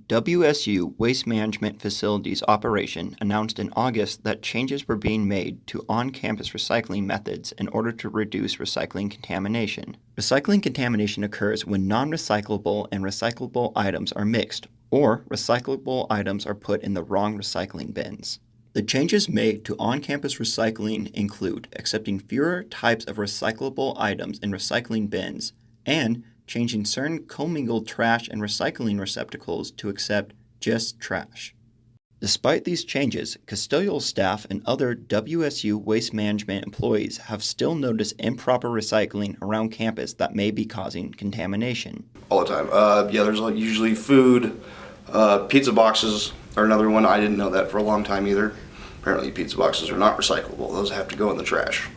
WSU Waste Management Facilities Operation announced in August that changes were being made to on-campus recycling methods in order to reduce recycling contamination. Recycling contamination occurs when non-recyclable and recyclable items are mixed, or recyclable items are put in the wrong recycling bins. The changes made to on-campus recycling include accepting fewer types of recyclable items in recycling bins and changing certain commingled trash and recycling receptacles to accept just trash. Despite these changes, custodial staff and other WSU waste management employees have still noticed improper recycling around campus that may be causing contamination. All the time. There's usually food, pizza boxes are another one. I didn't know that for a long time either. Apparently pizza boxes are not recyclable. Those have to go in the trash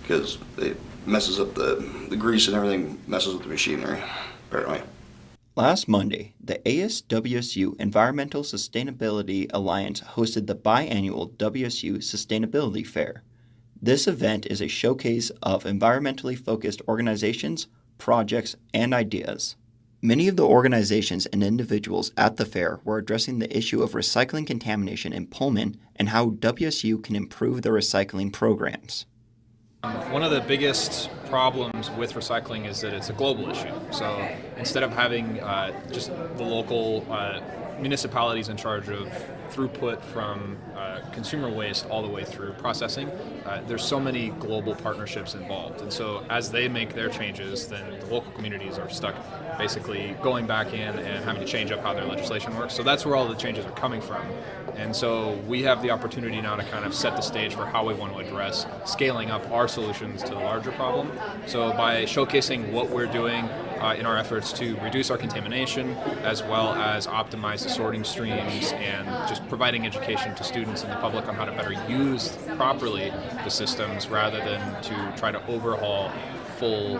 because it messes up the grease and everything, messes with the machinery, apparently. Last Monday, the ASWSU Environmental Sustainability Alliance hosted the biannual WSU Sustainability Fair. This event is a showcase of environmentally focused organizations, projects, and ideas. Many of the organizations and individuals at the fair were addressing the issue of recycling contamination in Pullman and how WSU can improve their recycling programs. One of the biggest problems with recycling is that it's a global issue. So instead of having just the local municipalities in charge of throughput from consumer waste all the way through processing, there's so many global partnerships involved. And so as they make their changes, then the local communities are stuck basically going back in and having to change up how their legislation works. So that's where all the changes are coming from. And so we have the opportunity now to kind of set the stage for how we want to address scaling up our solutions to the larger problem. So by showcasing what we're doing in our efforts to reduce our contamination, as well as optimize the sorting streams and just providing education to students and the public on how to better use properly the systems rather than to try to overhaul full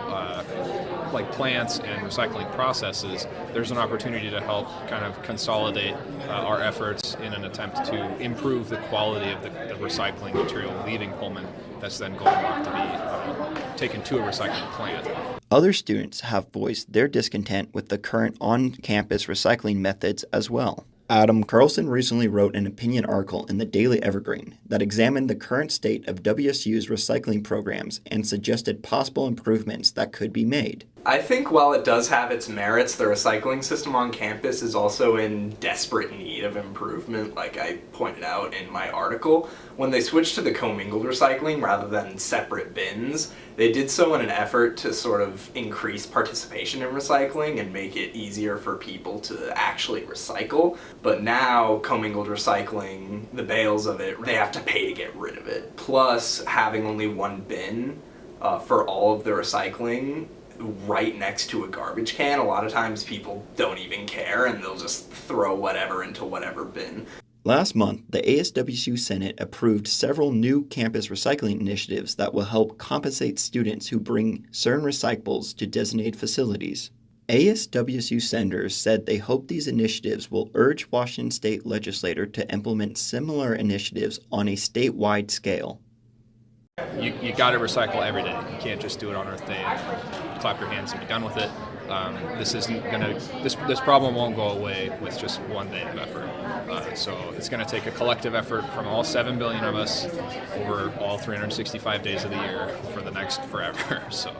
plants and recycling processes, there's an opportunity to help kind of consolidate our efforts in an attempt to improve the quality of the recycling material leaving Pullman that's then going off to be taken to a recycling plant. Other students have voiced their discontent with the current on-campus recycling methods as well. Adam Carlson recently wrote an opinion article in the Daily Evergreen that examined the current state of WSU's recycling programs and suggested possible improvements that could be made. I think while it does have its merits, the recycling system on campus is also in desperate need of improvement, like I pointed out in my article. When they switched to the commingled recycling rather than separate bins, they did so in an effort to sort of increase participation in recycling and make it easier for people to actually recycle. But now, commingled recycling, the bales of it, they have to pay to get rid of it. Plus, having only one bin for all of the recycling right next to a garbage can, a lot of times people don't even care and they'll just throw whatever into whatever bin. Last month, the ASWSU Senate approved several new campus recycling initiatives that will help compensate students who bring certain recyclables to designated facilities. ASWSU senators said they hope these initiatives will urge Washington state legislature to implement similar initiatives on a statewide scale. You got to recycle every day. You can't just do it on Earth Day and clap your hands and be done with it. This problem won't go away with just one day of effort. So it's going to take a collective effort from all 7 billion of us over all 365 days of the year for the next forever. So.